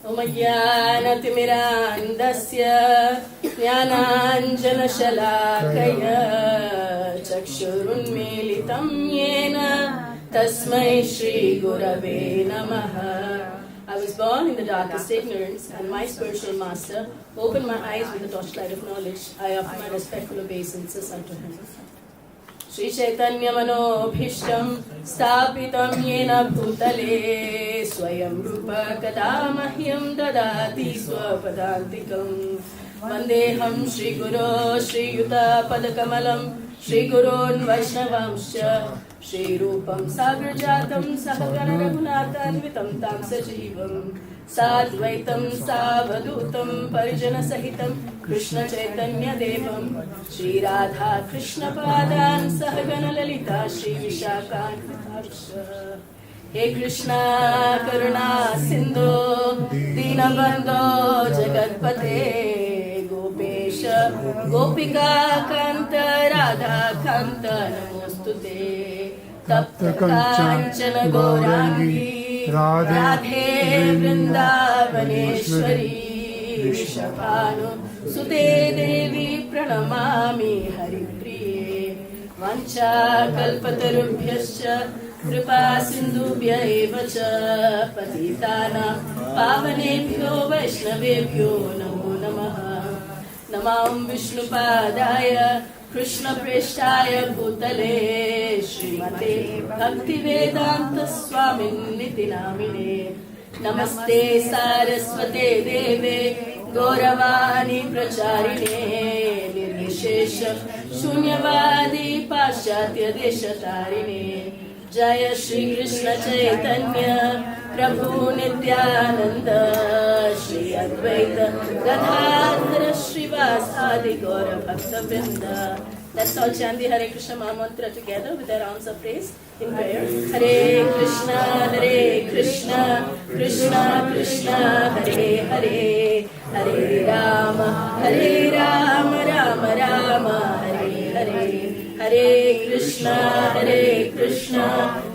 उमज्ञानतिमिरान्धस्य ज्ञानाञ्जनशलाकया चक्षुरुन्मीलितं येन तस्मै श्रीगुरवे नमः. I was born in the darkest ignorance, and my spiritual master opened my eyes with the torchlight of knowledge. I offer my respectful obeisances unto him. Shri Chaitanya Manobhishtam Stapitam Yena Bhutale Swayam Rupa Kada Mahyam Dadati Swapadantikam Vandeham Shri Guru Shri Yuta Padakamalam Shri Gurun Vaishnavamscha Shri Rupam Sagrajatam Sahagana Raghunathanvitam Tam Sajivam Sadvaitam Savadutam Parijana Sahitam Krishna Chaitanya Devam Shri Radha Krishna Padan Sahagana Lalita Shri Vishakhantaksha. He Krishna Karuna Sindhu Dinabandho Jagatpate Gopesha Gopika Kanta Radha Kanta Namostute Tapta Kanchana Gaurangi Radhe Vrindavaneshwari Vishapanu Sute Devi Pranamami Haripriye Vancha Kalpatarubhyascha Kripa Sindhubhya evacha Patitana Pavanebhyo Vaishnavebhyo Namo Namaha. Namam Vishnupadaya Krishna Preshtaya Bhutale Srimate Bhaktivedanta Swamin Niti Namine Namaste Saraswate Deve Gauravani Pracharine Nirvishesha Shunyavadi Paschatya Deshatarine Jaya Shri Krishna Chaitanya Prabhu Nityananda Shri Advaita Gadadhara Srivasadi Gaura Bhakta-vrinda. Let's all chant the Hare Krishna Mahamantra together with our rounds of praise in prayer. Hare Krishna, Krishna Krishna, Hare Hare, Hare Rama, Rama Rama, Hare Hare. Hare Krishna,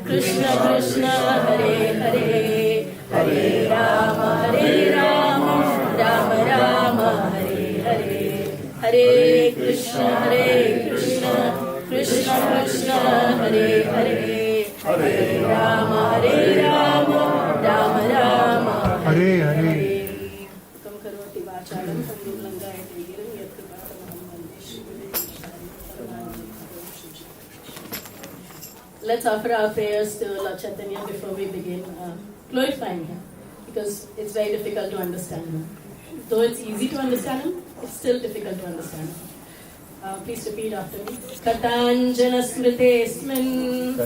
Krishna Krishna, Hare Hare, Hare Rama, Rama Rama, Hare Hare. Hare Krishna, Krishna Krishna, Hare Hare, Hare Rama, Rama Rama, Hare Hare. Kam karoti vacharam samdulangayate girim yatkripatamaham vande Shri. Let's offer our prayers to Lord Chaitanya before we begin glorifying him, because it's very difficult to understand him. Though it's easy to understand him, it's still difficult to understand him. Please repeat after me. Katanjana smritesmin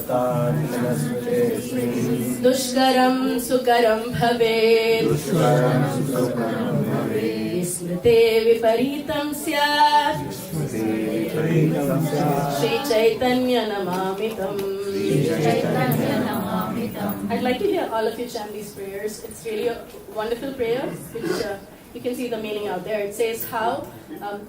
Dushkaram sukaram bhavet Smrite viparitam syat Shri Chaitanya namamitam. I'd like to hear all of you chant these prayers. It's really a wonderful prayer, which you can see the meaning out there. It says how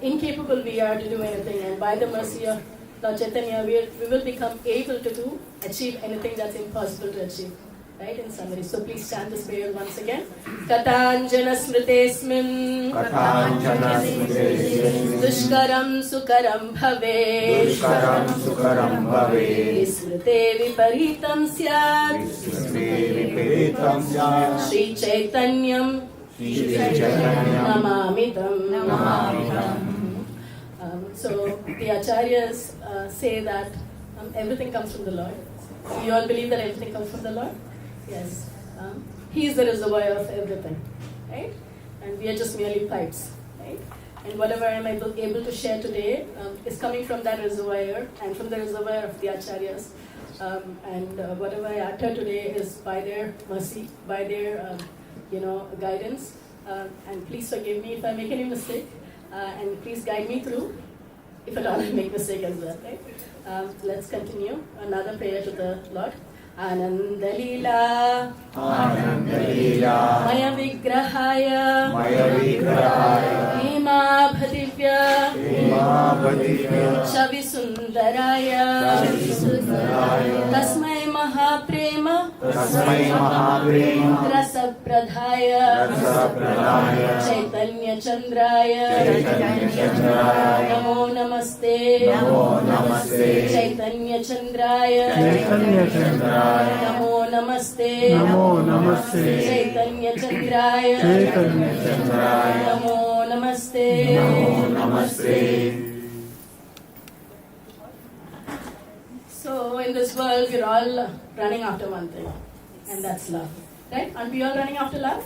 incapable we are to do anything, and by the mercy of Lord Chaitanya, we will become able to achieve anything that's impossible to achieve. Right, in summary. So please chant this prayer once again. Katanjana smritesmin Dushkaram sukaram bhave Smrite viparitam syat Shri Chaitanyam namamitam. So the acharyas say that everything comes from the Lord. You all believe that everything comes from the Lord? Yes. He is the reservoir of everything, right? And we are just merely pipes, right? And whatever I am able to share today is coming from that reservoir and from the reservoir of the acharyas. And whatever I utter today is by their mercy, by their guidance. And please forgive me if I make any mistake, and please guide me through if at all I make mistake as well, right? Let's continue. Another prayer to the Lord. Anandalila Maya Vigrahaya Hima Bhadivya Shavi Sundaraya Tasmai Mahaprema Rasa Pradhaya Chaitanya Chandraya Namo Namaste Chaitanya Chandraya Namo Namaste Chaitanya Chandraya Namo Namaste. So in this world we're all running after one thing, and that's love. Right? Aren't we all running after love?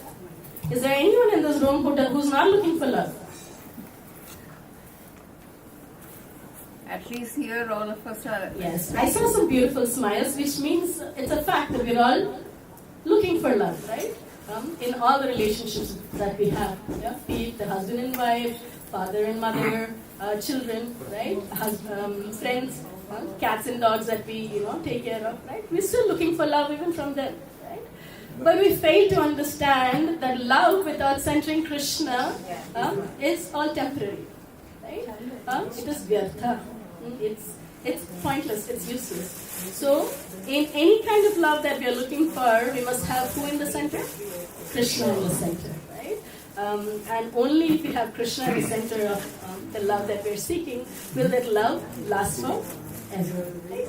Is there anyone in this room who's not looking for love? At least here all of us are. Yes. I saw some beautiful smiles, which means it's a fact that we're all looking for love, right? In all the relationships that we have, yeah? Be it the husband and wife, father and mother, children, right? Friends, cats and dogs that we take care of, right? We're still looking for love even from them, right? But we fail to understand that love without centering Krishna is all temporary, right? It is vyartha. It's pointless, it's useless. So, in any kind of love that we are looking for, we must have who in the center? Krishna in the center, right? And only if we have Krishna in the center of the love that we're seeking, will that love last forever, right?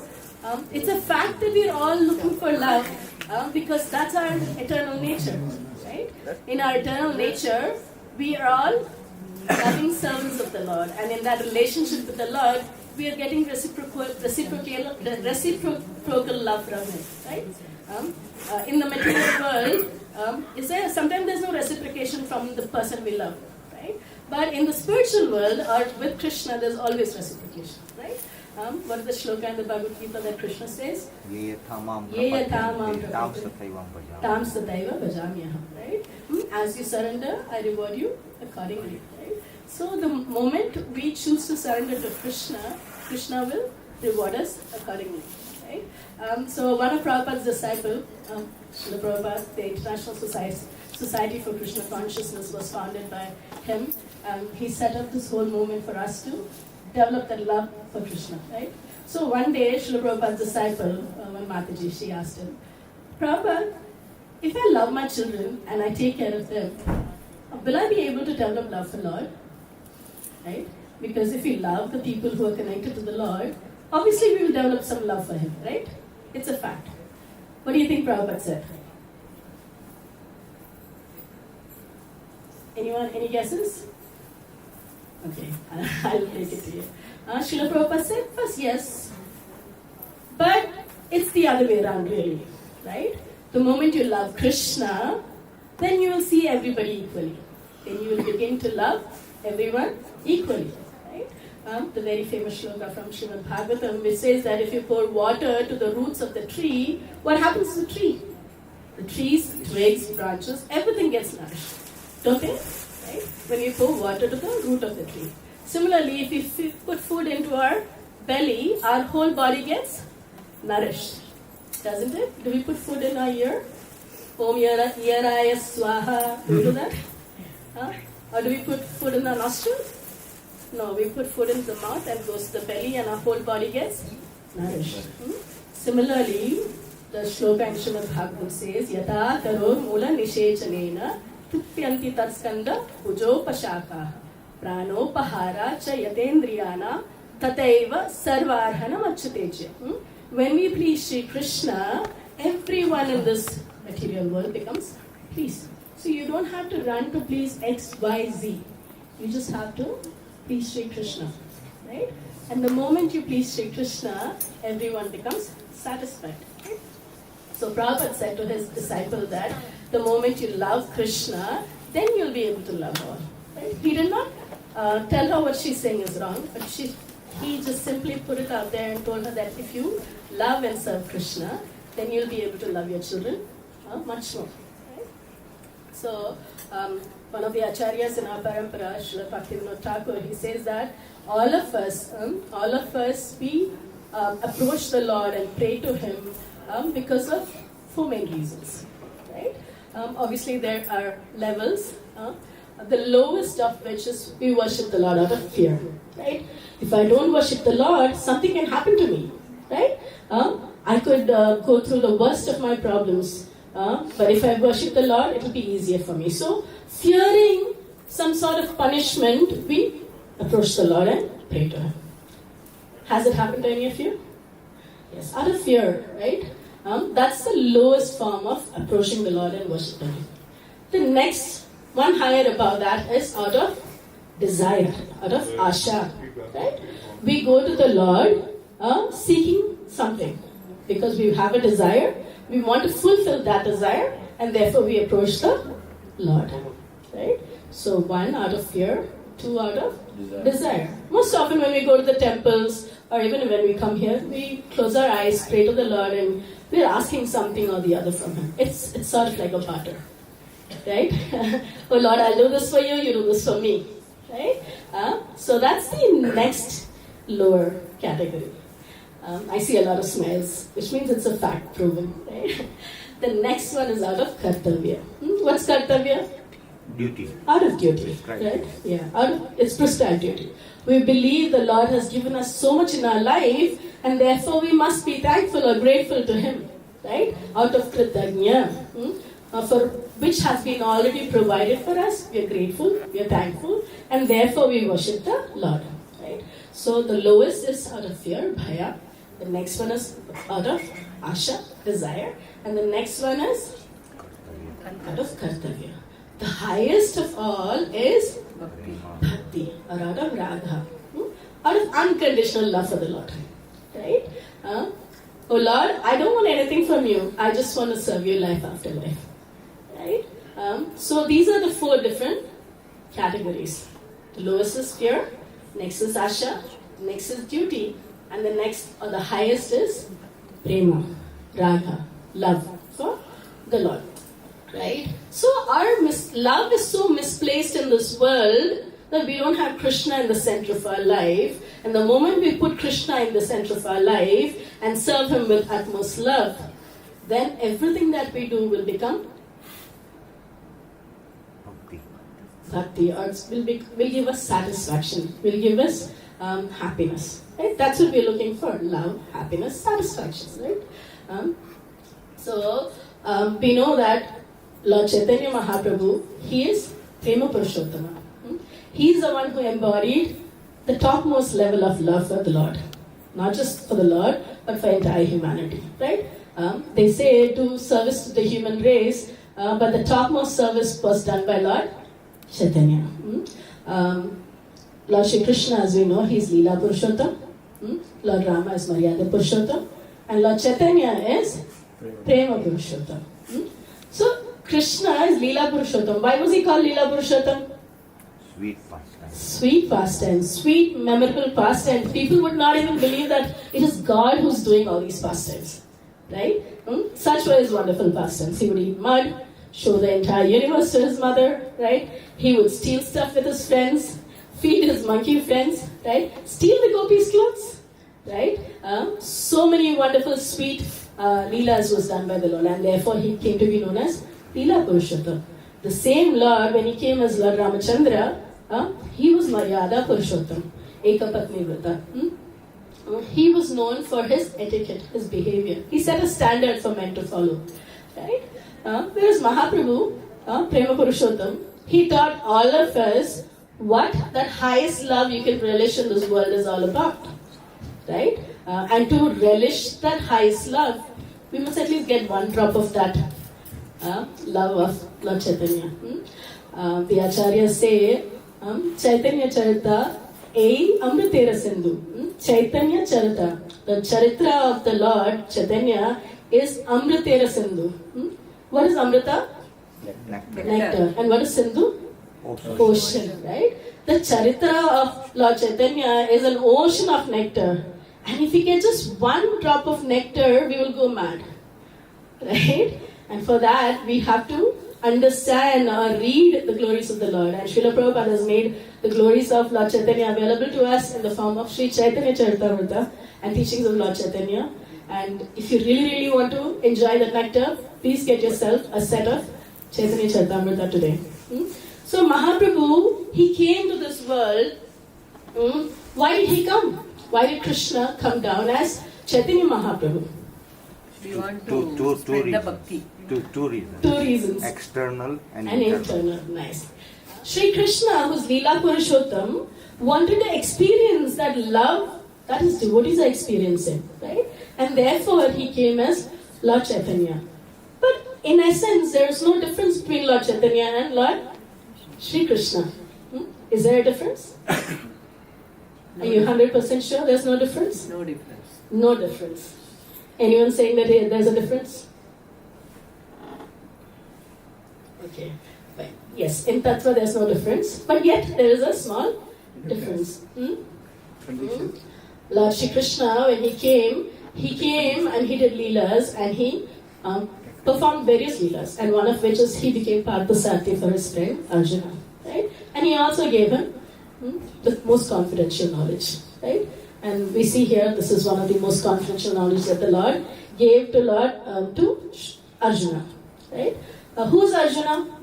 It's a fact that we're all looking for love because that's our eternal nature, right? In our eternal nature, we are all loving servants of the Lord, and in that relationship with the Lord, we are getting reciprocal love from Him, right? In the material world, sometimes there's no reciprocation from the person we love, right? But in the spiritual world, or with Krishna, there's always reciprocation, right? What is the shloka in the Bhagavad Gita that Krishna says? Ye yatham sataiva bhajamyaham, right? As you surrender, I reward you accordingly, right? So the moment we choose to surrender to Krishna, Krishna will reward us accordingly, right? So one of Prabhupada's disciples, Srila Prabhupada, the International Society for Krishna Consciousness was founded by him. He set up this whole movement for us to develop that love for Krishna, right? So one day, Srila Prabhupada's disciple, when Mataji, she asked him, Prabhupada, if I love my children and I take care of them, will I be able to develop love for Lord? Right? Because if we love the people who are connected to the Lord, obviously we will develop some love for Him, right? It's a fact. What do you think Prabhupada said? Anyone, any guesses? Okay, I'll take it to you. Srila Prabhupada said, first yes, but it's the other way around really, right? The moment you love Krishna, then you will see everybody equally. Then you will begin to love everyone equally, right? The very famous shloka from Srimad Bhagavatam, which says that if you pour water to the roots of the tree, what happens to the tree? The trees, twigs, branches, everything gets nourished, don't they? Right? When you pour water to the root of the tree. Similarly, if you put food into our belly, our whole body gets nourished, doesn't it? Do we put food in our ear? Om yaraya swaha. Do we do that? Or do we put food in the nostril? No, we put food in the mouth and goes to the belly and our whole body gets nourished. Similarly, the shloka in Srimad Bhagavatam says, Yata taro mula nishechanena tupyanti tatskanda ujopashaka pranopahara cha yatendriyana tataiva sarvarhanam achyuteche. When we please Sri Krishna, everyone in this material world becomes pleased. So you don't have to run to please X, Y, Z. You just have to please Sri Krishna, right? And the moment you please Sri Krishna, everyone becomes satisfied. Right? So Prabhupada said to his disciple that the moment you love Krishna, then you'll be able to love all. Right? He did not tell her what she's saying is wrong, but he just simply put it out there and told her that if you love and serve Krishna, then you'll be able to love your children much more. Right? So, one of the acharyas in our parampara, Srila Bhaktivinoda Thakur, he says that all of us, we approach the Lord and pray to Him because of four main reasons. Right? Obviously, there are levels. The lowest of which is we worship the Lord out of fear. Right? If I don't worship the Lord, something can happen to me. Right? I could go through the worst of my problems, but if I worship the Lord, it will be easier for me. So, fearing some sort of punishment, we approach the Lord and pray to Him. Has it happened to any of you? Yes, out of fear, right? That's the lowest form of approaching the Lord and worshiping Him. The next one higher above that is out of desire, out of asha, right? We go to the Lord seeking something because we have a desire, we want to fulfill that desire, and therefore we approach the Lord, right? So one out of fear, two out of desire. Most often when we go to the temples or even when we come here, we close our eyes, pray to the Lord, and we're asking something or the other from Him. It's sort of like a barter, right? Oh Lord, I'll do this for you, you do this for me, right? So that's the next lower category. I see a lot of smiles, which means it's a fact proven, right? The next one is out of kartavya. What's kartavya? Duty. Out of duty, Prescribed. right? Yeah, it's prescribed duty. We believe the Lord has given us so much in our life, and therefore we must be thankful or grateful to Him, right? Out of kritagnya, for which has been already provided for us, we are grateful, we are thankful, and therefore we worship the Lord, right? So the lowest is out of fear, bhaya. The next one is out of asha, desire, and the next one is out of kartavya. The highest of all is bhakti, or out of radha, out of unconditional love for the Lord, right? Oh Lord, I don't want anything from you. I just want to serve you life after life, right? So these are the four different categories. The lowest is fear, next is asha, next is duty, and the next or the highest is prema, raga, love for the Lord. Right? So our love is so misplaced in this world that we don't have Krishna in the center of our life. And the moment we put Krishna in the center of our life and serve Him with utmost love, then everything that we do will become bhakti, or will give us satisfaction, will give us happiness. Right? That's what we're looking for: love, happiness, satisfaction. Right? So we know that Lord Chaitanya Mahaprabhu, He is Prema Purushottama. He is the one who embodied the topmost level of love for the Lord. Not just for the Lord, but for entire humanity. Right? They say do service to the human race, but the topmost service was done by Lord Chaitanya. Lord Shri Krishna, as we know, He is Leela Purushottam. Lord Rama is Maryada Purushottam. And Lord Chaitanya is Prema Purushottam. So, Krishna is Leela Purushottam. Why was He called Leela Purushottam? Sweet pastime. Sweet pastime, sweet memorable pastime. People would not even believe that it is God who's doing all these pastimes. Right? Such were His wonderful pastimes. He would eat mud, show the entire universe to His mother, right? He would steal stuff with His friends, feed His monkey friends, right? Steal the gopis' clothes, right? So many wonderful, sweet Leelas was done by the Lord, and therefore He came to be known as Leela Purushottam. The same Lord, when He came as Lord Ramachandra, He was Maryada Purushottam, Ekapatni Vrata. He was known for His etiquette, His behavior. He set a standard for men to follow, right? Whereas Mahaprabhu, Prema Purushottam, He taught all of us what that highest love you can relish in this world is all about, right? And to relish that highest love, we must at least get one drop of that love of Lord Chaitanya. The acharyas say, Chaitanya Charita, A Amritera Sindhu. Chaitanya Charita, the charitra of the Lord Chaitanya is Amritera Sindhu. What is Amrita? Nectar. And what is Sindhu? Ocean, right? The charitra of Lord Chaitanya is an ocean of nectar. And if we get just one drop of nectar, we will go mad. Right? And for that, we have to understand or read the glories of the Lord. And Srila Prabhupada has made the glories of Lord Chaitanya available to us in the form of Sri Chaitanya Charitamrita and teachings of Lord Chaitanya. And if you really want to enjoy the nectar, please get yourself a set of Chaitanya Charitamrita today. So Mahaprabhu, he came to this world. Why did he come? Why did Krishna come down as Chaitanya Mahaprabhu? We want Two to spread the reasons. bhakti. Two reasons. Two reasons. External and And internal. internal. Nice. Sri Krishna, who's Leela Purushottam, wanted to experience that love that his devotees are experiencing, right? And therefore he came as Lord Chaitanya. But in essence, there is no difference between Lord Chaitanya and Lord Sri Krishna. Is there a difference? Are you 100% sure there's no difference? No difference. No difference. Anyone saying that there's a difference? Okay. Fine. Yes, in Tattva there's no difference, but yet there is a small difference. Lord Shri Krishna, when he came and he did leelas and he performed various leelas, and one of which is he became Parthasarathy for his friend Arjuna, right? And he also gave him the most confidential knowledge, right? And we see here this is one of the most confidential knowledge that the Lord gave to Arjuna, right? Who's Arjuna?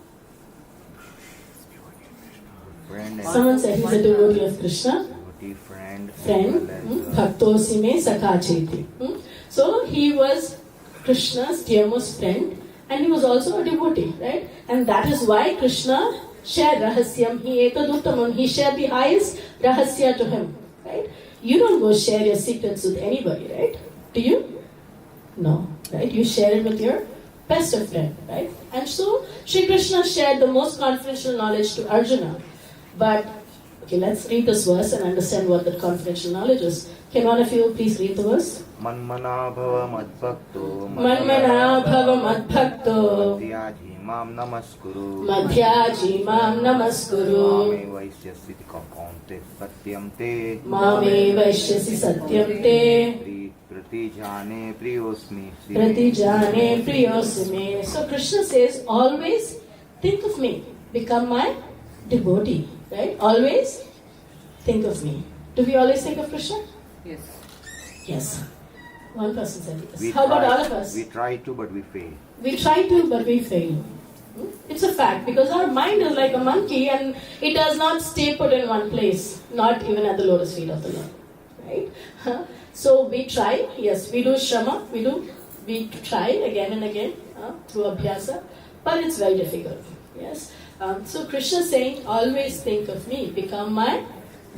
Friend and Someone said he's a devotee of Krishna. devotee, friend. Friend, Bhaktosi me Sakha Cheti. So he was Krishna's dearmost friend, and he was also a devotee, right? And that is why Krishna shared rahasyam hi etaduttamam. He shared the highest rahasya to him, right? You don't go share your secrets with anybody, right? Do you? No, right? You share it with your best of friend, right? And so Shri Krishna shared the most confidential knowledge to Arjuna. But, okay, let's read this verse and understand what that confidential knowledge is. Can one of you please read the verse? Manmana bhava madbhakto. Manmana bhava madbhakto. Madhyaji mam namaskuru. Madhyaji mam namaskuru. Mame vaishyasi kaunte satyam te. Mame vaishyasi satyam te. Pratijane priyosmi. Pratijane priyosmi. So Krishna says, always think of me. Become my devotee. Right? Always think of me. Do we always think of Krishna? Yes. Yes. One person said yes. We How about try- all of us? We try to, but we fail. We try to, but we fail. It's a fact because our mind is like a monkey and it does not stay put in one place, not even at the lotus feet of the Lord. Right? So we try, yes, we do shrama, we try again and again through abhyasa, but it's very difficult. Yes. So Krishna is saying, always think of me, become my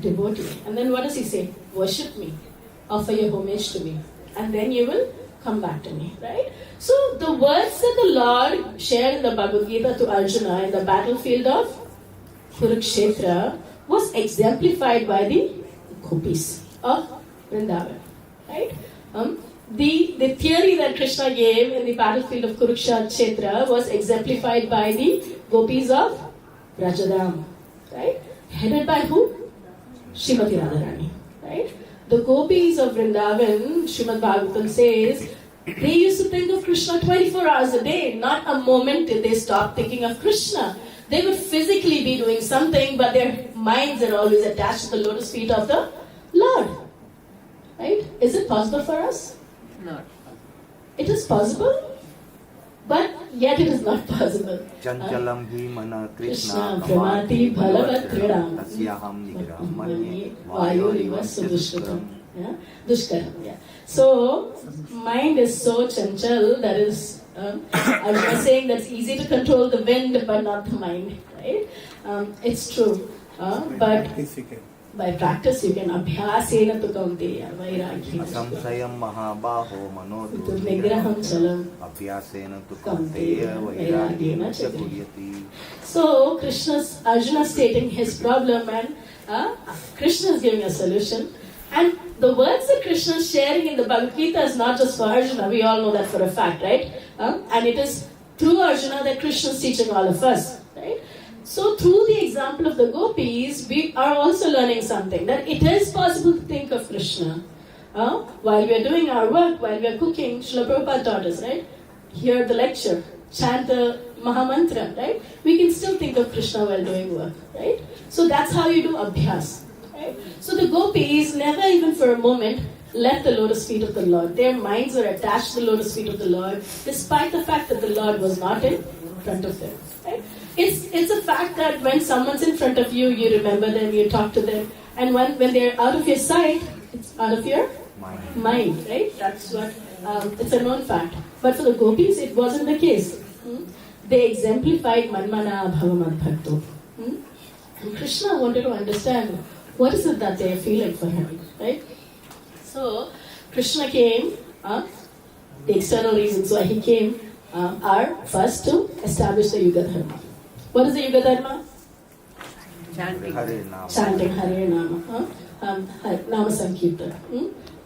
devotee. And then what does he say? Worship me, offer your homage to me, and then you will come back to me, right? So the words that the Lord shared in the Bhagavad Gita to Arjuna in the battlefield of Kurukshetra was exemplified by the gopis of Vrindavan, right? The theory that Krishna gave in the battlefield of Kurukshetra was exemplified by the gopis of Rajadam, right? Headed by who? Srimati Radharani, right? The gopis of Vrindavan, Srimad Bhagavatam says, they used to think of Krishna 24 hours a day. Not a moment did they stop thinking of Krishna. They would physically be doing something, but their minds are always attached to the lotus feet of the Lord. Right? Is it possible for us? Not. It is possible, but yet it is not possible. Chanchalam hi mana Krishna Krishna pramati bhalavat tridam. tridam. Tasyaham nigram manye Vayuriva sudushkaram. Yeah? Dushkaram. Yeah. So, mind is so chanchal that is, I was saying that's easy to control the wind but not the mind. Right? It's true. But by practice you can abhyasena tu kaunteya vairagya. Asamsayam mahabaho Nigraham chalam Abhyasena tu kaunteya vairagyena cha guhyati. So Arjuna is stating his problem and Krishna is giving a solution. And the words that Krishna is sharing in the Bhagavad Gita is not just for Arjuna, we all know that for a fact, right? And it is through Arjuna that Krishna is teaching all of us, right? So through the example of the gopis, we are also learning something, that it is possible to think of Krishna. While we are doing our work, while we are cooking, Srila Prabhupada taught us, right? Hear the lecture, chant the Mahamantra, right? We can still think of Krishna while doing work, right? So that's how you do abhyas, right? So the gopis never even for a moment left the lotus feet of the Lord. Their minds were attached to the lotus feet of the Lord, despite the fact that the Lord was not in front of them, right? It's a fact that when someone's in front of you, you remember them, you talk to them, and when they're out of your sight, it's out of your mind, right? That's what It's a known fact. But for the gopis, it wasn't the case. They exemplified Manmana Bhavamad Bhakto. And Krishna wanted to understand what is it that they are feeling for him, right? So Krishna came, the external reasons why he came are first to establish the Yuga Dharma. What is the Yuga Dharma? Chanting. Hare Nama. Chanting Hare Nama. Nama Sankirtan.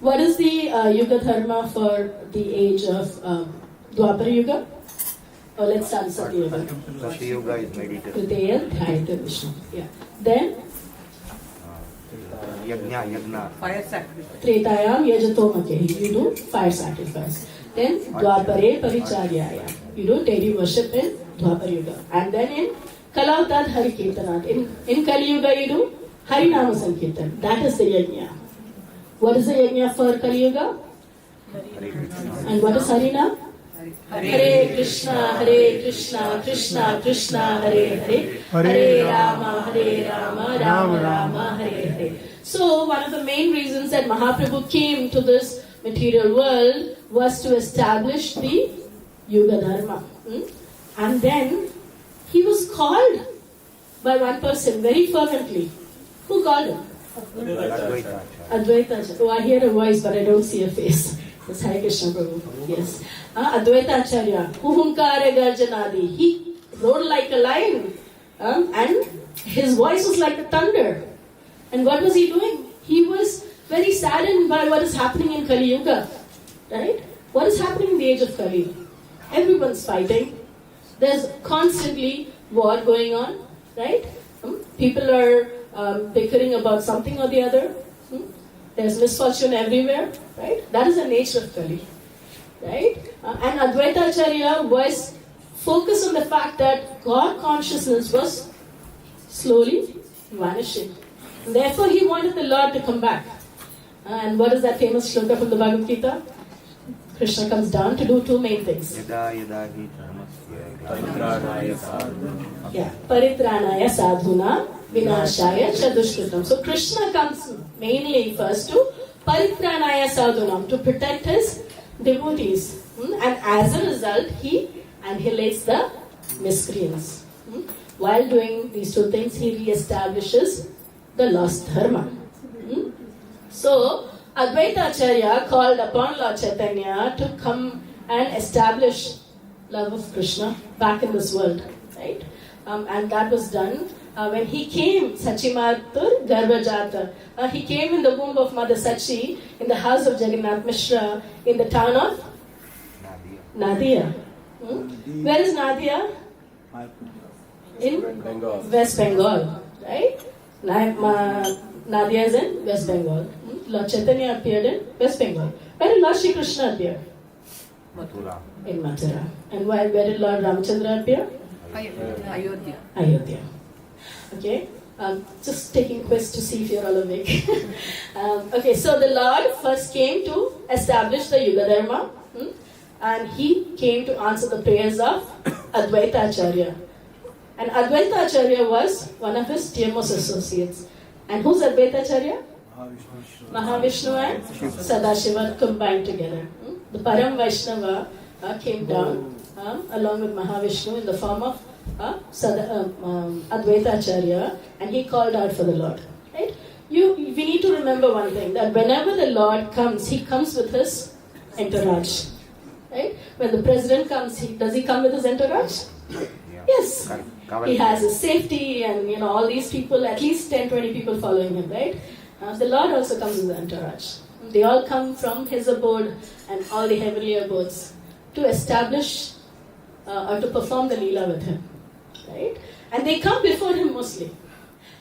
What is the Yuga Dharma for the age of Dwapara Yuga? Oh, let's start with Satya Yuga. Sakhi Yoga is meditation. Kriteya Dhyayata Vishnu. Yeah. Then Yajna. Fire sacrifice. Tretayam Yajatomakehi. You do fire sacrifice. Then Dwapare Paricharyaya. You do daily worship in Dwapara Yuga. And then in Kalautad Hari Kirtanat. In Kali Yuga you do Harinama Sankirtan. That is the yajna. What is the yajna for Kali Yuga? And what is Harinam? Hare Krishna, Krishna Krishna, Hare Hare, Hare Rama, Rama Rama, Hare Hare. So one of the main reasons that Mahaprabhu came to this material world was to establish the Yuga Dharma. And then he was called by one person very fervently. Who called him? Advaita. Advaita. Oh, I hear a voice, but I don't see a face. It's Hare Krishna Prabhu. Yes. Advaita Acharya. Huhunkara Garjanadi. He roared like a lion. And his voice was like the thunder. And what was he doing? He was very saddened by what is happening in Kali Yuga. Right? What is happening in the age of Kali? Everyone's fighting. There's constantly war going on. Right? People are bickering about something or the other. There's misfortune everywhere, right? That is the nature of Kali, right? And Advaita Acharya was focused on the fact that God consciousness was slowly vanishing. And therefore, he wanted the Lord to come back. And what is that famous shloka from the Bhagavad Gita? Krishna comes down to do two main things. Yada yada hi dharmasya. Yeah, Paritranaya sadhuna vinashaya chadushkritam. So Krishna comes mainly first to Paritranaya sadhunam, to protect his devotees. And as a result, he annihilates the miscreants. While doing these two things, he re-establishes the lost dharma. So Advaita Acharya called upon Lord Chaitanya to come and establish love of Krishna back in this world, right? And that was done when he came, Sachimatur Garbhajata. He came in the womb of Mother Sachi in the house of Jagannath Mishra in the town of Nadia. Where is Nadia? In Bengal. West Bengal, right? Nadia is in West Bengal. Lord Chaitanya appeared in West Bengal. Where did Lord Shri Krishna appear? Mathura. In Mathura. And where did Lord Ramchandra appear? Ayodhya. Ayodhya. Okay, just taking quiz to see if you're all awake. Okay, so the Lord first came to establish the Yuga Dharma, and he came to answer the prayers of Advaita Acharya. And Advaita Acharya was one of his dearmost associates. And who's Advaita Acharya? Mahavishnu and Sadashiva combined together. The Param Vaishnava came down along with Mahavishnu in the form of Advaita Acharya, and he called out for the Lord. Right? We need to remember one thing, that whenever the Lord comes, he comes with his entourage. Right? When the president comes, does he come with his entourage? Yes. He has his safety and all these people, at least 10-20 people following him, right? The Lord also comes with the entourage. They all come from his abode and all the heavenly abodes to establish or to perform the Leela with him. Right? And they come before him mostly.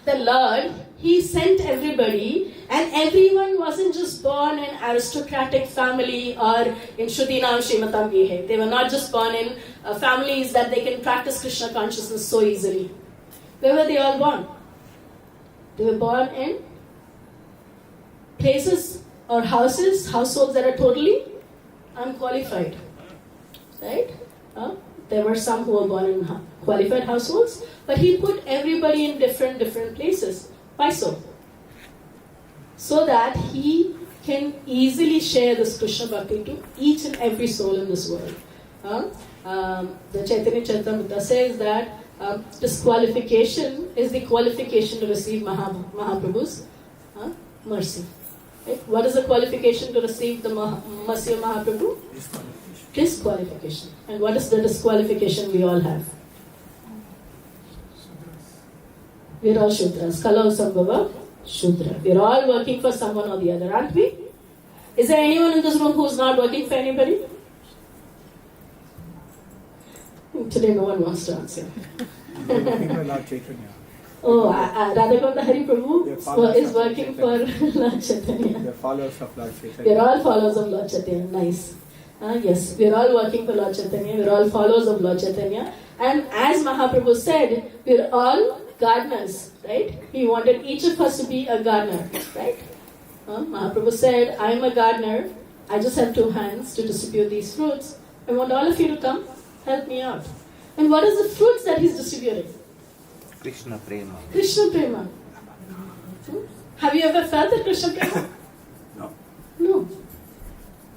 The Lord, he sent everybody, and everyone wasn't just born in aristocratic family or in Shrutinam Shrimatam Gehe. They were not just born in families that they can practice Krishna consciousness so easily. Where were they all born? They were born in places or households that are totally unqualified. Right? There were some who were born in qualified households, but he put everybody in different places. Why so? So that he can easily share this Krishna Bhakti to each and every soul in this world. The Chaitanya Charitamrita says that disqualification is the qualification to receive Mahaprabhu's mercy. Right? What is the qualification to receive the mercy of Mahaprabhu? Disqualification. And what is the disqualification we all have? We're all Shudras. Kalau Sambhava Shudra. We're all working for someone or the other, aren't we? Is there anyone in this room who's not working for anybody? Today no one wants to answer. Lord Chaitanya. Oh, Radha Hari Prabhu is working for Lord Chaitanya. We are followers of Lord Chaitanya. We are all followers of Lord Chaitanya. Nice. Yes, we are all working for Lord Chaitanya. We are all followers of Lord Chaitanya. And as Mahaprabhu said, we are all gardeners, right? He wanted each of us to be a gardener, right? Mahaprabhu said, I am a gardener. I just have 2 hands to distribute these fruits. I want all of you to come help me out. And what is the fruits that he's distributing? Krishna Prema. Krishna Prema. Have you ever felt that Krishna Prema? No. No.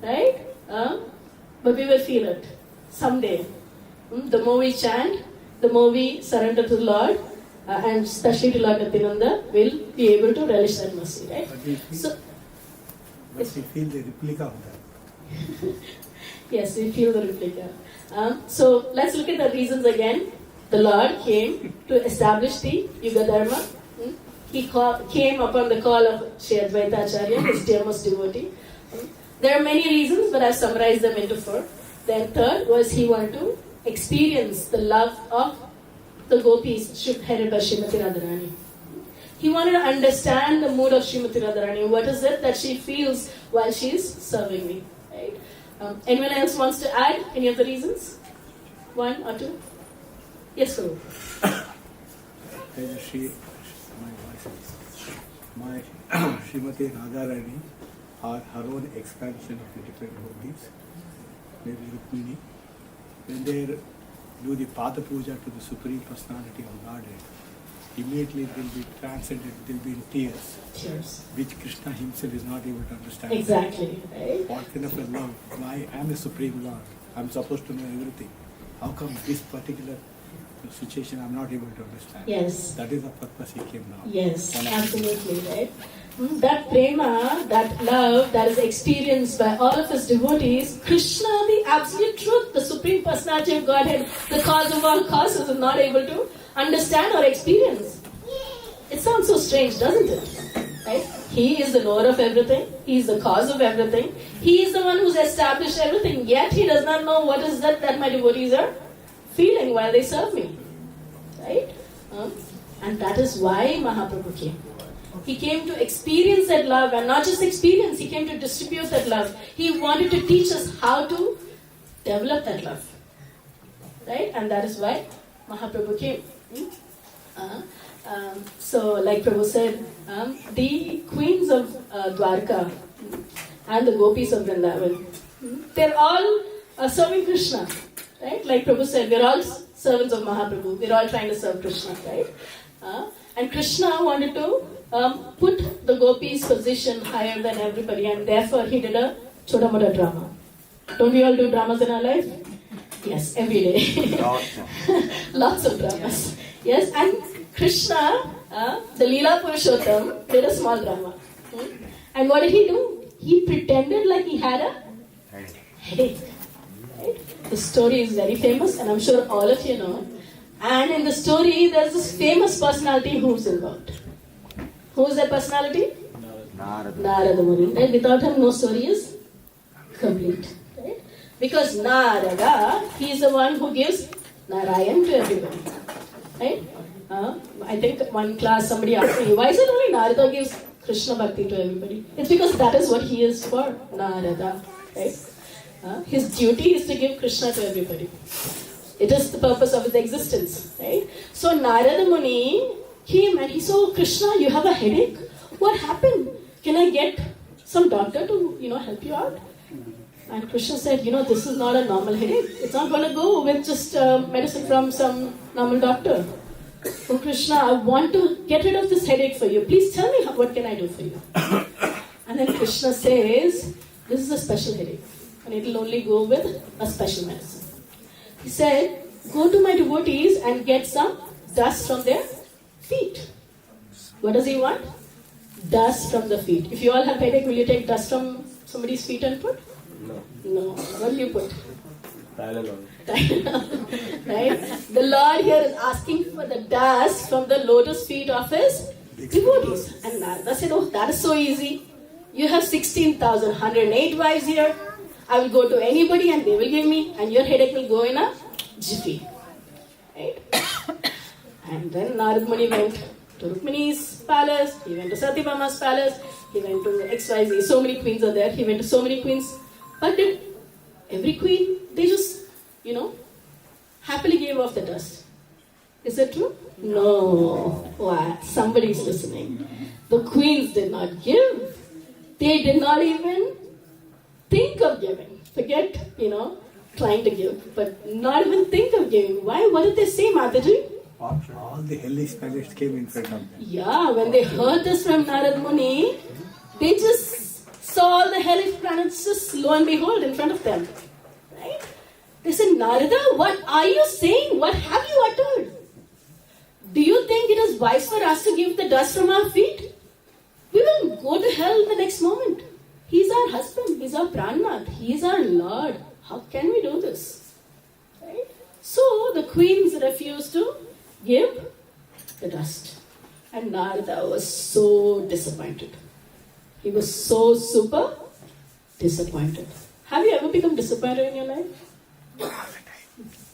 Right? But we will feel it someday. The more we chant, the more we surrender to the Lord, and especially to Lord Nityananda, we'll be able to relish that mercy, right? But we feel, we feel the replica of that. Yes, we feel the replica. So let's look at the reasons again. The Lord came to establish the Yuga Dharma. He came upon the call of Sri Advaita Acharya, his dearest devotee. There are many reasons, but I've summarized them into 4. Then third was he wanted to experience the love of the gopis headed by Srimati Radharani. He wanted to understand the mood of Srimati Radharani. What is it that she feels while she is serving me? Right? Anyone else wants to add any of the reasons? 1 or 2? Yes, Guru. My Srimati Radharani are her own expansion of the different devotees. Maybe Rukmini. When they do the Pada Puja to the Supreme Personality of Godhead, immediately it will be transcended, it will be in tears. Tears. Which Krishna himself is not able to understand. Exactly. Right? What kind of a love? I am a Supreme Lord. I am supposed to know everything. How come this particular situation I am not able to understand? Yes. That is the purpose he came now. Yes, absolutely, right? That prema, that love that is experienced by all of his devotees, Krishna, the absolute truth, the Supreme Personality of Godhead, the cause of all causes, is not able to understand or experience. It sounds so strange, doesn't it? Right? He is the Lord of everything. He is the cause of everything. He is the one who's established everything. Yet he does not know what is that my devotees are feeling while they serve me. Right? And that is why Mahaprabhu came. He came to experience that love, and not just experience, he came to distribute that love. He wanted to teach us how to develop that love. Right? And that is why Mahaprabhu came. So, like Prabhu said, the queens of Dwarka and the gopis of Vrindavan, they're all serving Krishna. Right? Like Prabhu said, we're all servants of Mahaprabhu. We're all trying to serve Krishna. Right? And Krishna wanted to put the gopis' position higher than everybody, and therefore he did a Chota Mota drama. Don't we all do dramas in our life? Yes, every day. Lots of dramas. Yes, and Krishna, the Leela Purushottam, did a small drama. And what did he do? He pretended like he had a headache. Right? The story is very famous, and I'm sure all of you know. And in the story, there's this famous personality who's involved. Who is that personality? Narada Muni. Right? Without him, no story is complete. Right? Because Narada, he is the one who gives Narayan to everybody. Right? I think one class somebody asked me, why is it only Narada gives Krishna Bhakti to everybody? It's because that is what he is for, Narada. Right? His duty is to give Krishna to everybody. It is the purpose of his existence. Right? So Narada Muni came and he saw, Krishna, you have a headache? What happened? Can I get some doctor to, help you out? And Krishna said, this is not a normal headache. It's not going to go with just medicine from some normal doctor. So Krishna, I want to get rid of this headache for you. Please tell me what can I do for you? And And then Krishna says, this is a special headache and it will only go with a special medicine. He said, go to my devotees and get some dust from their feet. What does he want? Dust from the feet. If you all have headache, will you take dust from somebody's feet and put? No. What will you put? Tylenol. Right? The Lord here is asking for the dust from the lotus feet of his devotees. And Narada said, oh, that is so easy. You have 16,108 wives here. I will go to anybody and they will give me, and your headache will go in a jiffy. Right? And then Narada Muni went to Rukmini's palace, he went to Satyabhama's palace, he went to XYZ. So many queens are there, he went to so many queens. But did every queen, they just, happily gave off the dust. Is that true? No. Why? Somebody is listening. The queens did not give. They did not even think of giving. Forget, trying to give, but not even think of giving. Why? What did they say, Mataji? All the hellish spirits came in front of them. Yeah, when they heard this from Narada Muni, they just saw all the hellish planets just lo and behold in front of them. Right? They said, Narada, what are you saying? What have you uttered? Do you think it is wise for us to give the dust from our feet? We will go to hell the next moment. He's our husband, he's our Prannath, he is our Lord. How can we do this? Right? So the queens refused to give the dust. And Narada was so disappointed. He was so super disappointed. Have you ever become disappointed in your life?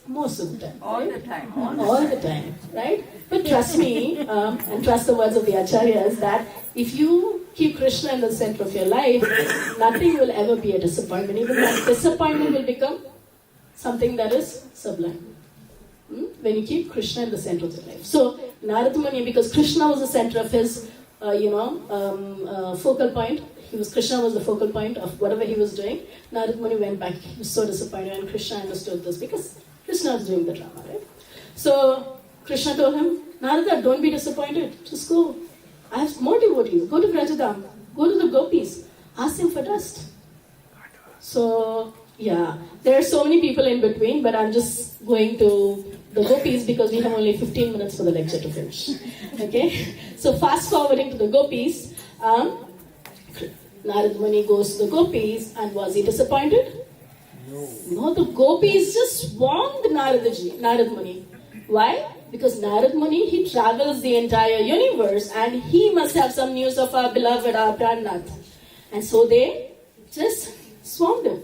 Most of the time. All right? the time. All the time, right? But trust me, and trust the words of the Acharyas, that if you keep Krishna in the center of your life, nothing will ever be a disappointment. Even that disappointment will become something that is sublime. When you keep Krishna in the center of your life. So, Narada Muni, because Krishna was the center of his, focal point, Krishna was the focal point of whatever he was doing. Narada Muni went back. He was so disappointed, and Krishna understood this because Krishna was doing the drama, right? So Krishna told him, Narada, don't be disappointed. Just go. I have more devotees. Go to Vrajadam. Go to the gopis. Ask them for dust. So, yeah, there are so many people in between, but I'm just going to the gopis because we have only 15 minutes for the lecture to finish. Okay? So fast forwarding to the gopis, Narada Muni goes to the gopis, and was he disappointed? No, the gopis just swarmed Narada Muni. Why? Because Narada Muni, he travels the entire universe and he must have some news of our beloved, our Prannath. And so they just swarmed him.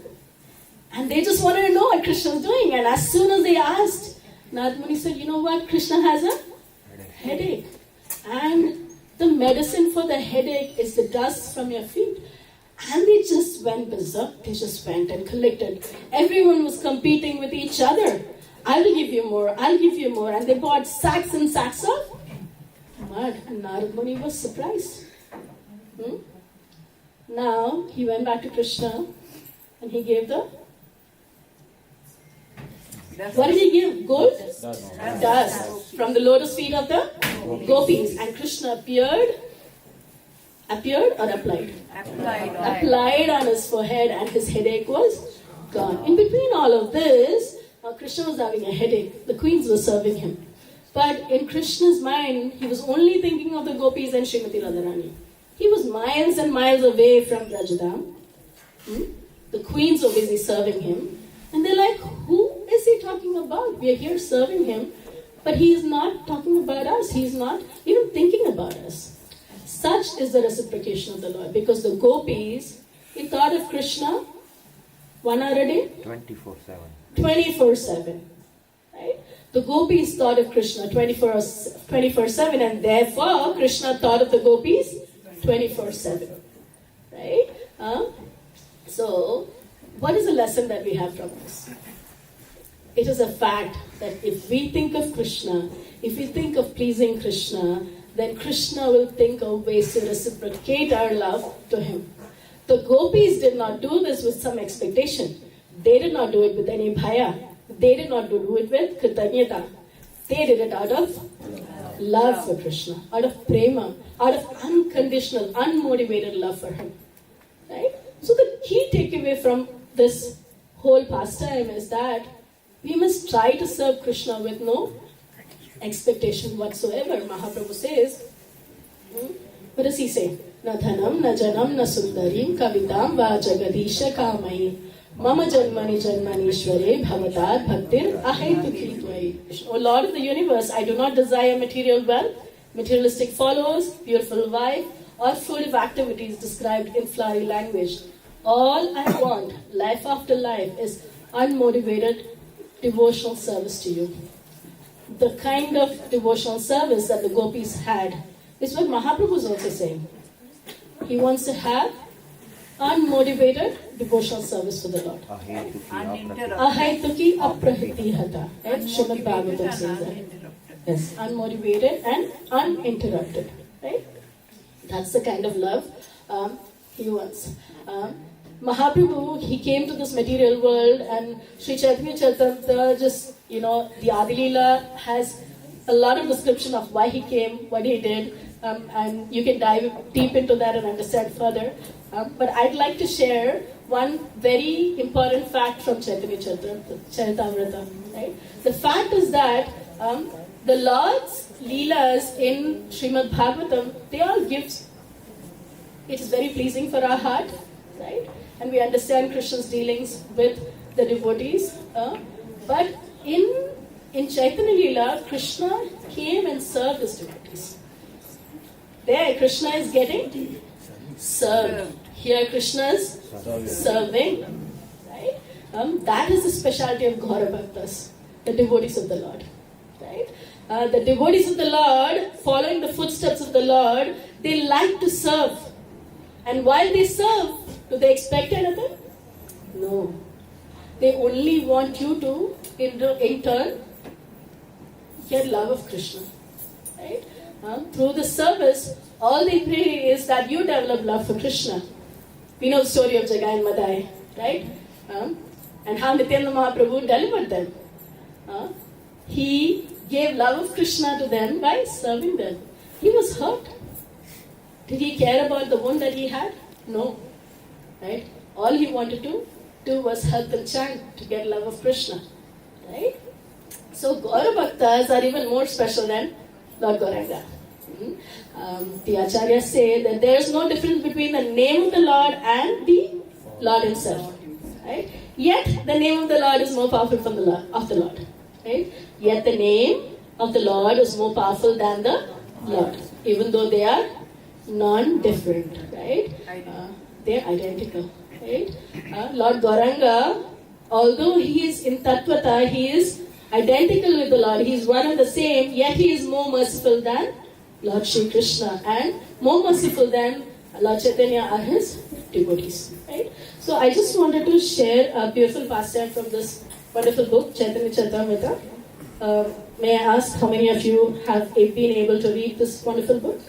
And they just wanted to know what Krishna was doing. And as soon as they asked, Narada Muni said, you know what? Krishna has a headache. And the medicine for the headache is the dust from your feet. And they just went berserk. They just went and collected. Everyone was competing with each other. I will give you more, I'll give you more. And they bought sacks and sacks of mud. And Narada Muni was surprised. Now, he went back to Krishna and he gave the... What did he give? Gold? Dust. From the lotus feet of the gopis. And Krishna appeared or applied? Applied on his forehead, and his headache was gone. In between all of this, Krishna was having a headache. The queens were serving him. But in Krishna's mind, he was only thinking of the gopis and Srimati Radharani. He was miles and miles away from Vrajadam. The queens were busy serving him. And they're like, who is he talking about? We are here serving him, but he is not talking about us. He is not even thinking about us. Such is the reciprocation of the Lord. Because the gopis, he thought of Krishna 1 hour a day? 24/7. 24/7. Right? The gopis thought of Krishna 24/7, and therefore Krishna thought of the gopis 24/7. Right? So, what is the lesson that we have from this? It is a fact that if we think of Krishna, if we think of pleasing Krishna, then Krishna will think of ways to reciprocate our love to him. The gopis did not do this with some expectation. They did not do it with any bhaya. They did not do it with kritanyata. They did it out of love for Krishna, out of prema, out of unconditional, unmotivated love for him. So the key takeaway from this whole pastime is that we must try to serve Krishna with no expectation whatsoever. Mahaprabhu says, what does he say? Na dhanam, na janam, na sundarim, kavitam, va jagadisha kamai. Mama janmani janmanishware bhavatat bhaktir ahaitukhi tvai. O Lord of the universe, I do not desire material wealth, materialistic followers, beautiful wife, or fruitive activities described in flowery language. All I want, life after life, is unmotivated devotional service to you. The kind of devotional service that the gopis had is what Mahaprabhu is also saying. He wants to have unmotivated devotional service for the Lord. Ahaituki aprahiti hata. Right? Srimad Bhagavatam says that. Yes, unmotivated and uninterrupted. Right? That's the kind of love he wants. Mahaprabhu, he came to this material world, and Sri Chaitanya Charitamrita, just, the Adilila has a lot of description of why he came, what he did, and you can dive deep into that and understand further. But I'd like to share one very important fact from Chaitanya Charitamrita. Right? The fact is that the Lord's Leelas in Srimad Bhagavatam, they are gifts. It is very pleasing for our heart, right? And we understand Krishna's dealings with the devotees. But in Chaitanya Leela, Krishna came and served his devotees. There, Krishna is getting served. Here, Krishna is serving. Right? That is the specialty of Gaura Bhaktas, the devotees of the Lord. Right? The devotees of the Lord, following the footsteps of the Lord, they like to serve. And while they serve, do they expect anything? No. They only want you to, in turn, get love of Krishna. Right? Through the service, all they pray is that you develop love for Krishna. We know the story of Jagai and Madai, right? And how Nityananda Mahaprabhu delivered them. He gave love of Krishna to them by serving them. He was hurt. Did he care about the wound that he had? No. Right? All he wanted to do was help them chant to get love of Krishna. Right? So Gaura Bhaktas are even more special than Lord Gauranga. The Acharyas say that there is no difference between the name of the Lord and the Lord himself. Right? Yet the name of the Lord is more powerful from the Lord. Right? Yet the name of the Lord is more powerful than the Lord, even though they are non-different. Right? They are identical. Right? Lord Gauranga, although he is in Tattvata, he is identical with the Lord. He is one and the same. Yet he is more merciful than Lord Shri Krishna, and more merciful than Lord Chaitanya are his devotees. Right? So I just wanted to share a beautiful pastime from this wonderful book, Chaitanya Charitamrita. May I ask how many of you have been able to read this wonderful book?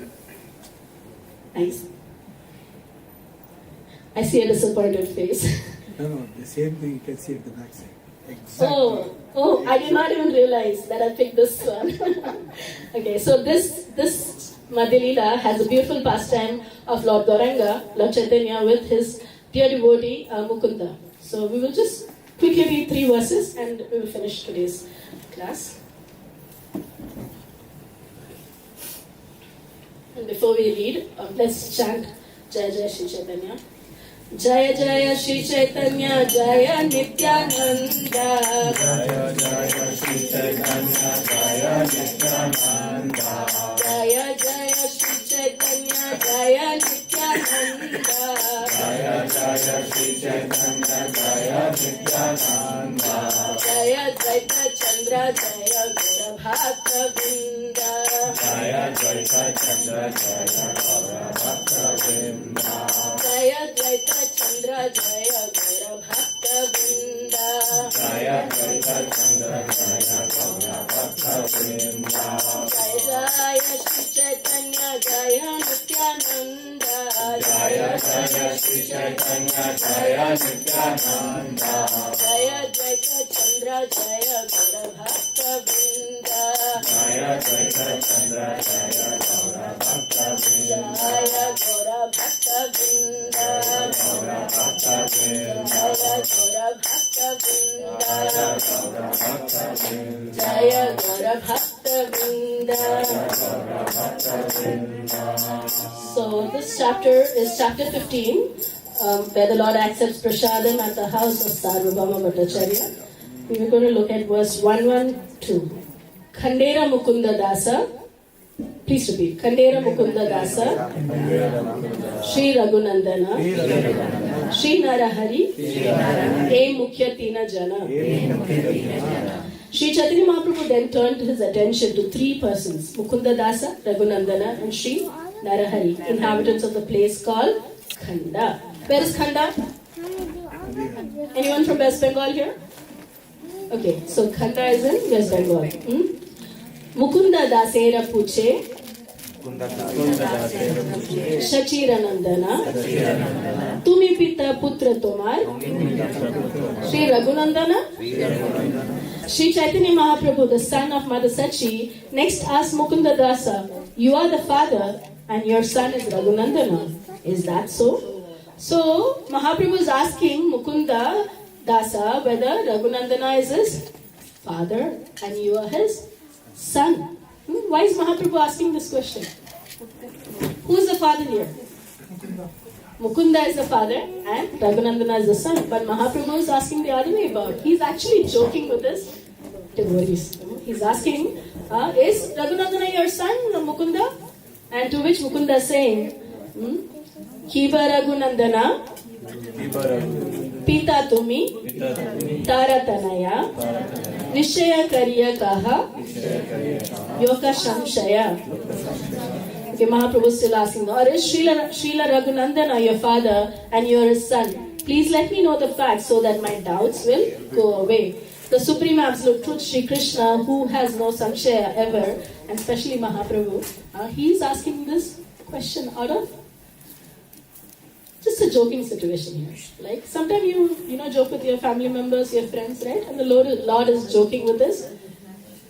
Nice. I see a disappointed face. No, the same thing you can see at the back side. Exactly. Oh, I did not even realize that I picked this one. Okay, so this Madhya Leela has a beautiful pastime of Lord Gauranga, Lord Chaitanya, with his dear devotee Mukunda. So we will just quickly read 3 verses and we will finish today's class. And before we read, let's chant Jaya Jaya Shri Chaitanya. Jaya Jaya Shri Chaitanya, Jaya Nityananda. Jaya Jaya Shri Chaitanya, Jaya Nityananda. Jaya Jaya Shri Chaitanya, Jaya Nityananda. Jaya Jaya Shri Chaitanya, Jaya Nityananda. Jaya Dvaita Chandra, Jaya Gaura Bhakta Vrinda. Jaya Dvaita Chandra, Jaya Gaura Bhakta Vrinda. Jaya Dvaita Chandra, Jaya Gaura Bhakta Vrinda. Jaya Dvaita Chandra, Jaya Gaura Bhakta Vrinda. Jaya Jaya Shri Chaitanya, Jaya Nityananda. Jaya Jaya Shri Chaitanya, Jaya Nityananda. Jaya Dvaita Chandra, Jaya Gaura Bhakta Vrinda. Jaya Dvaita Chandra, Jaya Gaura Bhakta Vrinda. Jaya Gaura Bhakta Vrinda. Gaura Bhakta So this chapter is chapter 15, where the Lord accepts prasadam at the house of Sarvabhauma Bhattacharya. We are going to look at verse 112. Khandera Mukunda Dasa. Please repeat. Khandera Mukunda Dasa. Shri Raghunandana. Shri Narahari. E Mukhya Tina Jana. Shri Chaitanya Mahaprabhu then turned his attention to three persons, Mukunda Dasa, Raghunandana and Shri Narahari, inhabitants of the place called Khanda. Where is Khanda? Anyone from West Bengal here? Okay, so Khanda is in West Bengal. Mukunda Dasera Puche, Shachiranandana, Tumi Pita Putra Tomar, Shri Raghunandana, Shri Chaitanya Mahaprabhu, the son of Mother Sachi, next asked Mukunda Dasa, you are the father and your son is Raghunandana. Is that so? So, Mahaprabhu is asking Mukunda Dasa whether Raghunandana is his father and you are his son. Why is Mahaprabhu asking this question? Who is the father here? Mukunda is the father and Raghunandana is the son. But Mahaprabhu is asking the other way about. He's actually joking with his devotees. He's asking, is Raghunandana your son, Mukunda? And to which Mukunda is saying, Kiba Raghunandana, Pita Tumi, Taratanaya, Nishaya Kariya Kaha, Yoka Shamshaya. Okay, Mahaprabhu is still asking, or is Srila Raghunandana your father and you are his son? Please let me know the facts so that my doubts will go away. The Supreme Absolute Truth, Sri Krishna, who has no samshaya ever, and especially Mahaprabhu, he is asking this question out of just a joking situation here. Like sometimes you joke with your family members, your friends, right? And the Lord is joking with this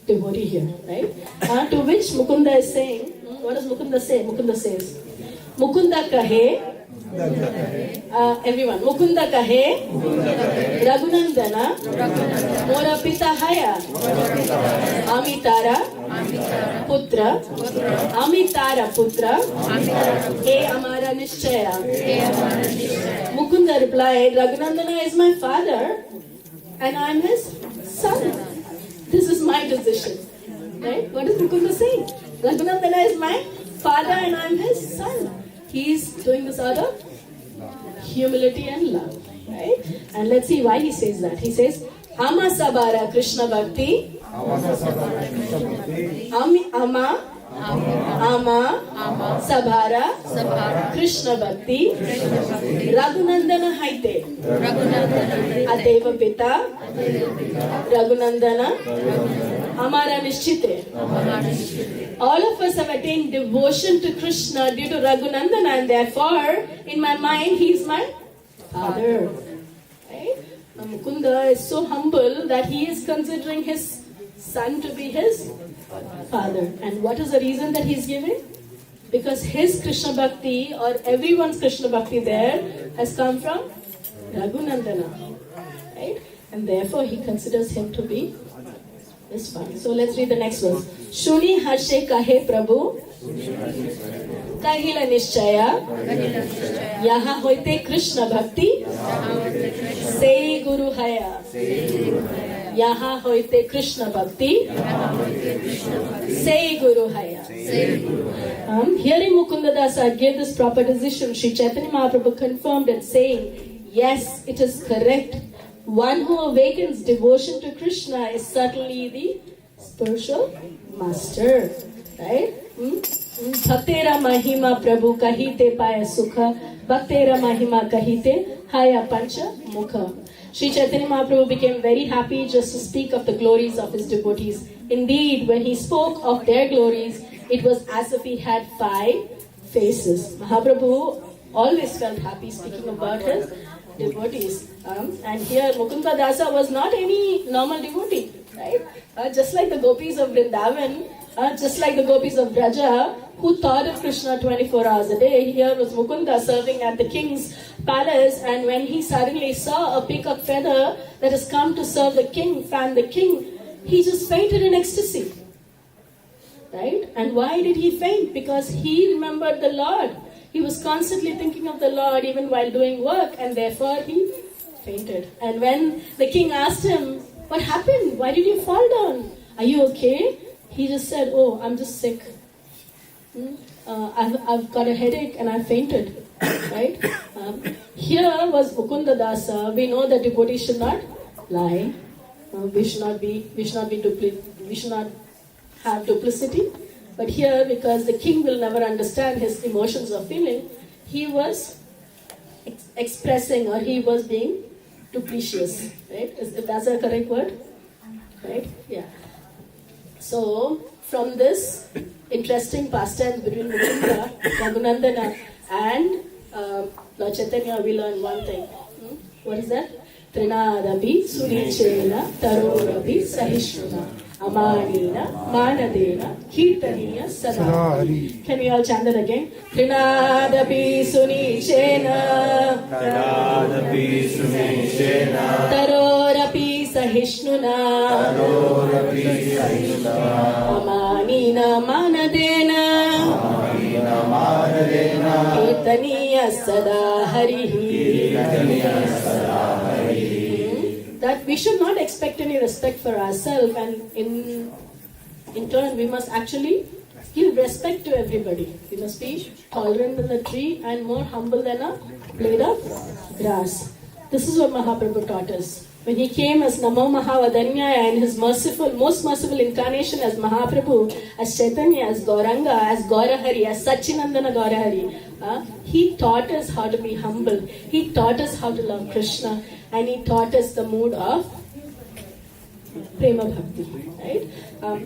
devotee here, right? To which Mukunda is saying, what does Mukunda say? Mukunda says, Mukunda kahe, everyone, Mukunda kahe, Raghunandana, Mora Pita Haya, Amitara, Putra, Amitara Putra, E Amara Nishchaya. Mukunda replied, Raghunandana is my father and I am his son. This is my decision. Right? What is Mukunda saying? Raghunandana is my father and I am his son. He is doing this out of humility and love. Right? And let's see why he says that. He says, Ama Sabara Krishna Bhakti, Ama Sabara Krishna Bhakti, Raghunandana Haite, Ateva Pita, Raghunandana, Amara Nishchite. All of us have attained devotion to Krishna due to Raghunandana, and therefore, in my mind, he is my father. Right? Mukunda is so humble that he is considering his son to be his father. And what is the reason that he is giving? Because his Krishna Bhakti or everyone's Krishna Bhakti there has come from Raghunandana. Right? And therefore he considers him to be his father. So let's read the next verse. Shuni Harshe Kahe Prabhu Kahila Nishchaya Yaha Hoite Krishna Bhakti Sei Guru Haya. Yaha Hoite Krishna Bhakti Sei Guru Haya. Hearing Mukunda Dasa gave this proper decision, Sri Chaitanya Mahaprabhu confirmed it, saying, yes, it is correct. One who awakens devotion to Krishna is certainly the spiritual master. Right? Bhaktera Mahima Prabhu Kahite Paya Sukha, Bhaktera Mahima Kahite Haya Pancha Mukha. Sri Chaitanya Mahaprabhu became very happy just to speak of the glories of his devotees. Indeed, when he spoke of their glories, it was as if he had 5 faces. Mahaprabhu always felt happy speaking about his devotees. And here Mukunda Dasa was not any normal devotee, right? Just like the gopis of Vrindavan, just like the gopis of Braja, who thought of Krishna 24 hours a day, here was Mukunda serving at the king's palace, and when he suddenly saw a peacock feather that has come to serve the king, fan the king, he just fainted in ecstasy. right? And why did he faint? Because he remembered the Lord. He was constantly thinking of the Lord even while doing work, and therefore he fainted. And when the king asked him, what happened? Why did you fall down? Are you okay? He just said, oh, I'm just sick. I've got a headache and I fainted. Right? Here was Mukunda Dasa. We know that devotees should not lie. We should not have duplicity. But here, because the king will never understand his emotions or feeling, he was expressing, or he was being duplicitous. Right? If that's a correct word? Right? Yeah. So, from this interesting pastime between Mukunda, Raghunandana, and Lord Chaitanya, we learn one thing. What is that? Trinadapi Sunichena Tarorapi Sahishuna Amanina Manadena Kirtaniya Sadahari. Can we all chant that again? Trinadapi Sunichena Tarorapi Sahishnuna Amanina Manadena Kirtaniya Sadahari. That we should not expect any respect for ourselves, and in turn we must actually give respect to everybody. We must be tolerant than a tree and more humble than a blade of grass. This is what Mahaprabhu taught us. When he came as Namo Mahavadanya and his merciful, most merciful incarnation as Mahaprabhu, as Chaitanya, as Gauranga, as Gaurahari, as Sachinandana Gaurahari, he taught us how to be humble. He taught us how to love Krishna, and he taught us the mood of Prema Bhakti. Right?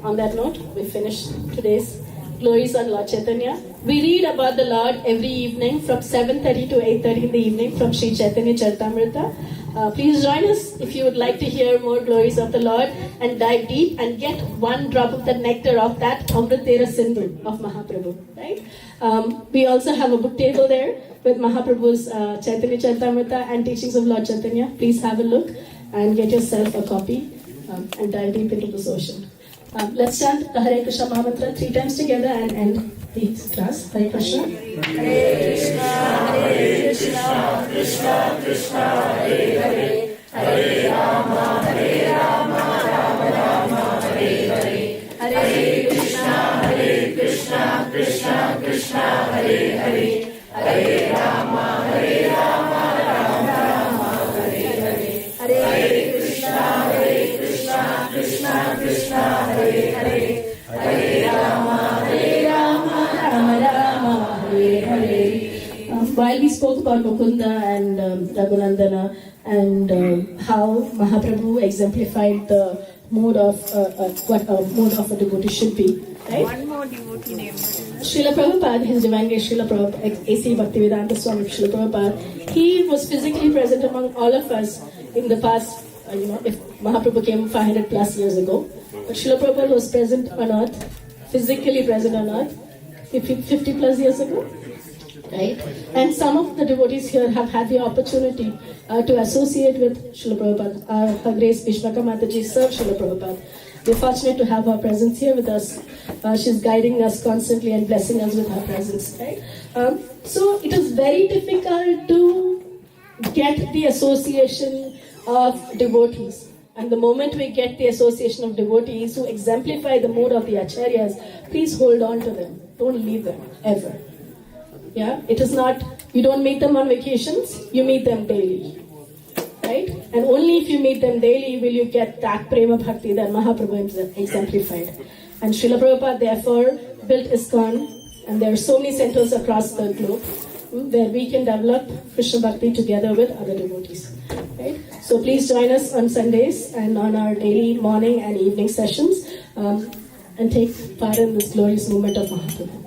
On that note, we finish today's Glories on Lord Chaitanya. We read about the Lord every evening from 7:30 to 8:30 in the evening from Sri Chaitanya Charitamrita. Please join us if you would like to hear more glories of the Lord and dive deep and get one drop of the nectar of that Amritera Sindhu of Mahaprabhu. Right? We also have a book table there with Mahaprabhu's Chaitanya Charitamrita and teachings of Lord Chaitanya. Please have a look and get yourself a copy and dive deep into this ocean. Let's chant the Hare Krishna Mahamantra 3 times together and end the class. Hare Krishna. Hare Krishna, Krishna Krishna, Hare Hare, Hare Rama, Rama Rama, Hare Hare, Hare Krishna, Krishna Krishna, Hare Hare, Hare Rama, Rama, Hare Hare, Hare Krishna, Krishna Krishna, Hare Hare, Hare Rama, Rama, Hare Hare. While we spoke about Mukunda and Raghunandana and how Mahaprabhu exemplified the mode of what a mode of a devotee should be, right? One more devotee name. Srila Prabhupada, His Divine Grace Srila Prabhupada, A.C. Bhaktivedanta Swami Srila Prabhupada, he was physically present among all of us in the past. If Mahaprabhu came 500 plus years ago, but Srila Prabhupada was present on earth, physically present on earth, 50 plus years ago, right? And some of the devotees here have had the opportunity to associate with Srila Prabhupada. Her Grace Bhishmaka Mataji served Srila Prabhupada. We're fortunate to have her presence here with us. She's guiding us constantly and blessing us with her presence, right? So it is very difficult to get the association of devotees. And the moment we get the association of devotees who exemplify the mood of the acharyas, please hold on to them. Don't leave them, ever. Yeah? It is not, you don't meet them on vacations, you meet them daily. Right? And only if you meet them daily will you get that Prema Bhakti that Mahaprabhu exemplified. And Srila Prabhupada therefore built ISKCON, and there are so many centers across the globe where we can develop Krishna Bhakti together with other devotees. Right? So please join us on Sundays and on our daily morning and evening sessions and take part in this glorious movement of Mahaprabhu.